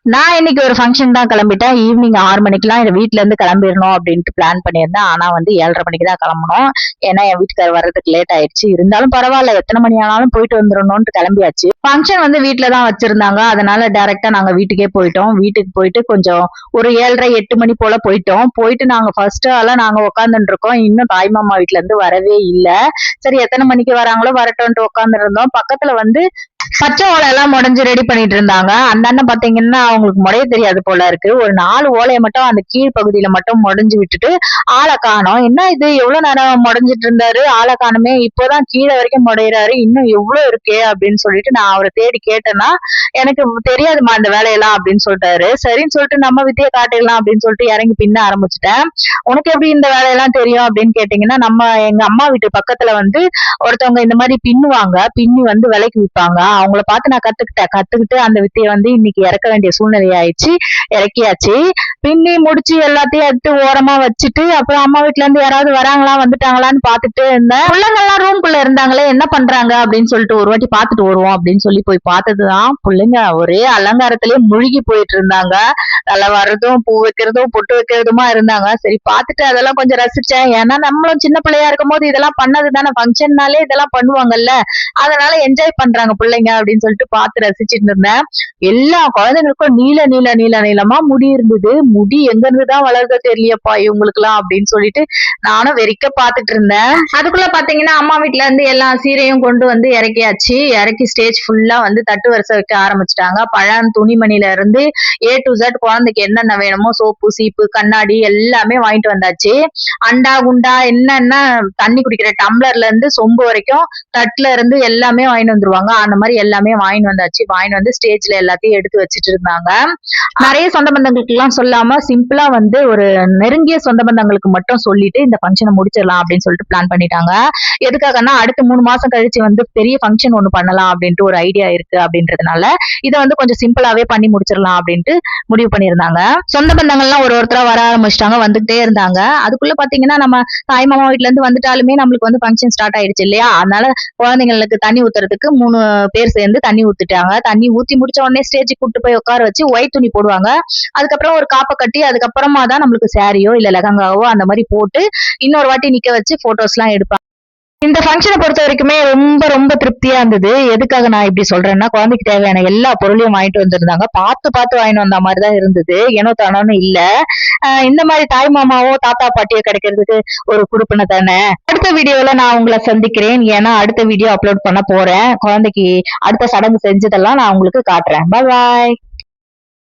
நான் இன்னைக்கு ஒரு ஃபங்க்ஷன் தான் கிளம்பிட்டேன். ஈவினிங் 6 மணிக்கெல்லாம் எங்க வீட்ல இருந்து கிளம்பிடணும் அப்படின்ட்டு பிளான் பண்ணியிருந்தேன். ஆனா வந்து 7:30 மணிக்கு தான் கிளம்பணும். ஏன்னா என் வீட்டுக்காரர் வர்றதுக்கு லேட் ஆயிடுச்சு. இருந்தாலும் பரவாயில்ல, எத்தனை மணி ஆனாலும் போயிட்டு வந்துடணும்னு கிளம்பியாச்சு. ஃபங்க்ஷன் வந்து வீட்ல தான் வச்சிருந்தாங்க. அதனால டைரக்டா நாங்க வீட்டுக்கே போயிட்டோம். வீட்டுக்கு போயிட்டு கொஞ்சம் ஒரு 7:30 8 மணி போல போயிட்டோம். போயிட்டு நாங்க ஃபர்ஸ்ட் ஆளா நாங்க உட்காந்துட்டு இருக்கோம். இன்னும் தாய்மாமா வீட்ல இருந்து வரவே இல்ல. சரி எத்தனை மணிக்கு வராங்களோ வரட்டும்ட்டு உட்கார்ந்து இருந்தோம். பக்கத்துல வந்து பச்சை ஓலை எல்லாம் முடைஞ்சு ரெடி பண்ணிட்டு இருந்தாங்க. அந்த அண்ணன் பாத்தீங்கன்னா அவங்களுக்கு முடைய தெரியாது போல இருக்கு. ஒரு 4 ஓலையை மட்டும் அந்த கீழ் பகுதியில மட்டும் முடைஞ்சு விட்டுட்டு ஆளை காணோம். என்ன இது எவ்வளவு நேரம் முடைஞ்சிட்டு இருந்தாரு, ஆளை காணுமே, இப்போதான் கீழே வரைக்கும் முடையிறாரு, இன்னும் எவ்வளவு இருக்கே அப்படின்னு சொல்லிட்டு நான் அவரை தேடி கேட்டேன்னா, எனக்கு தெரியாதுமா இந்த வேலையெல்லாம் அப்படின்னு சொல்லிட்டாரு. சரின்னு சொல்லிட்டு நம்ம வித்தியை காட்டிடலாம் அப்படின்னு சொல்லிட்டு இறங்கி பின்ன ஆரம்பிச்சுட்டேன். உனக்கு எப்படி இந்த வேலையெல்லாம் தெரியும் அப்படின்னு கேட்டீங்கன்னா, எங்க அம்மா வீட்டு பக்கத்துல வந்து ஒருத்தவங்க இந்த மாதிரி பின்னுவாங்க, பின்னி வந்து விலைக்கு விற்பாங்க. அவங்கள பார்த்து நான் கத்துக்கிட்டு அந்த வித்தையை வந்து இன்னைக்கு இறக்க வேண்டிய சூழ்நிலை ஆயிடுச்சு. இறக்கியாச்சு. பின்னி முடிச்சு எல்லாத்தையும் எடுத்து ஓரமா வச்சுட்டு அப்புறம் அம்மா வீட்டுல இருந்து யாராவது வராங்களா வந்துட்டாங்களான்னு பாத்துட்டு இருந்தேன். பிள்ளைங்கெல்லாம் ரூம்குள்ள இருந்தாங்களே என்ன பண்றாங்க அப்படின்னு சொல்லிட்டு ஒரு வாட்டி பாத்துட்டு வருவோம் அப்படின்னு சொல்லி போய் பார்த்ததுதான் பிள்ளைங்க ஒரே அலங்காரத்திலேயே முழுகி போயிட்டு இருந்தாங்க. தலை வர்றதும் பூ வைக்கிறதும் பொட்டு வைக்கிறதுமா இருந்தாங்க. சரி பார்த்துட்டு அதெல்லாம் கொஞ்சம் ரசிச்சேன். ஏன்னா நம்மளும் சின்ன பிள்ளையா இருக்கும் போது இதெல்லாம் பண்ணது தானே, ஃபங்க்ஷன்னாலே இதெல்லாம் பண்ணுவாங்கல்ல, அதனால என்ஜாய் பண்றாங்க பிள்ளைங்க அப்படின்னு சொல்லிட்டு பார்த்து ரசிச்சுட்டு இருந்தேன். எல்லா குழந்தைங்களுக்கும் நீளமா முடி இருந்தது. முடி எங்க இருந்துதான் வளர்க்க தெரியலையப்பா இவங்களுக்கு எல்லாம் அப்படின்னு சொல்லிட்டு நானும் வெறிக்க பாத்துட்டு இருந்தேன். அதுக்குள்ள பாத்தீங்கன்னா அம்மா வீட்டுல இருந்து எல்லா சீரையும் கொண்டு வந்து இறக்கியாச்சு. இறக்கி ஸ்டேஜ் ஃபுல்லா வந்து தட்டு வரிசை வைக்க ஆரம்பிச்சுட்டாங்க. பழம் துணிமணில இருந்து A to Z குழந்தைக்கு என்னென்ன வேணுமோ சோப்பு சீப்பு கண்ணாடி எல்லாமே வாங்கிட்டு வந்தாச்சு. அண்டா குண்டா என்னென்ன தண்ணி குடிக்கிற டம்ளர்ல இருந்து சொம்பு வரைக்கும் தட்டுல இருந்து எல்லாமே வாங்கிட்டு வந்துருவாங்க. அந்த மாதிரி எல்லாமே வாங்கிட்டு வந்தாச்சு. வாங்கிட்டு வந்து ஸ்டேஜ்ல எல்லாத்தையும் எடுத்து வச்சுட்டு இருந்தாங்க. நிறைய சொந்த பந்தங்களுக்கு எல்லாம் சொல்லாம சிம்பிளா வந்து ஒரு நெருங்கிய சொந்த பந்தங்களுக்கு மட்டும் சொல்லிட்டு இந்த ஃபங்க்ஷனை முடிச்சிடலாம் அப்படின்னு சொல்லிட்டு பிளான் பண்ணிட்டாங்க. எதுக்காகன்னா அடுத்த 3 மாசம் கழிச்சு வந்து பெரிய ஃபங்க்ஷன் ஒண்ணு பண்ணலாம் அப்படின்ட்டு ஒரு ஐடியா இருக்கு அப்படின்றதுனால இதை வந்து கொஞ்சம் சிம்பிளாவே பண்ணி முடிச்சிடலாம் அப்படின்ட்டு முடிவு பண்ணியிருந்தாங்க. சொந்த பந்தங்கள்லாம் ஒருத்தரா வர ஆரம்பிச்சிட்டாங்க, வந்துட்டே இருந்தாங்க. அதுக்குள்ள பாத்தீங்கன்னா நம்ம தாய் மாமா வீட்டுல இருந்து வந்துட்டாலுமே நம்மளுக்கு வந்து ஃபங்க்ஷன் ஸ்டார்ட் ஆயிடுச்சு இல்லையா, அதனால குழந்தைங்களுக்கு தண்ணி ஊத்துறதுக்கு 3 பேர் சேர்ந்து தண்ணி ஊத்திட்டாங்க. தண்ணி ஊத்தி முடிச்ச உடனே ஸ்டேஜுக்கு கூட்டு போய் உட்கார வச்சு ஒயிட் துணி போடுவாங்க. அதுக்கப்புறம் ஒரு காப்பை கட்டி அதுக்கப்புறமா தான் நம்மளுக்கு சாரியோ இல்ல லெஹங்காவோ அந்த மாதிரி போட்டு இன்னொரு வாட்டி நிக்க வச்சு போட்டோஸ் எல்லாம் எடுப்பாங்க. இந்த ஃபங்க்ஷனை பொறுத்த வரைக்குமே ரொம்ப ரொம்ப திருப்தியா இருந்தது. எதுக்காக நான் இப்படி சொல்றேன்னா, குழந்தைக்கு தேவையான எல்லா பொருளையும் வாங்கிட்டு வந்திருந்தாங்க. பார்த்து வாங்கிட்டு வந்த மாதிரி தான் இருந்தது, ஏனோ தானோன்னு இல்ல. இந்த மாதிரி தாய் மாமாவோ தாத்தா பாட்டியோ கிடைக்கிறதுக்கு ஒரு குடுப்பினை தானே. அடுத்த வீடியோல நான் உங்களை சந்திக்கிறேன். ஏன்னா அடுத்த வீடியோ அப்லோட் பண்ண போறேன். குழந்தைக்கு அடுத்த சடங்கு செஞ்சதெல்லாம் நான் உங்களுக்கு காட்டுறேன். பாய்.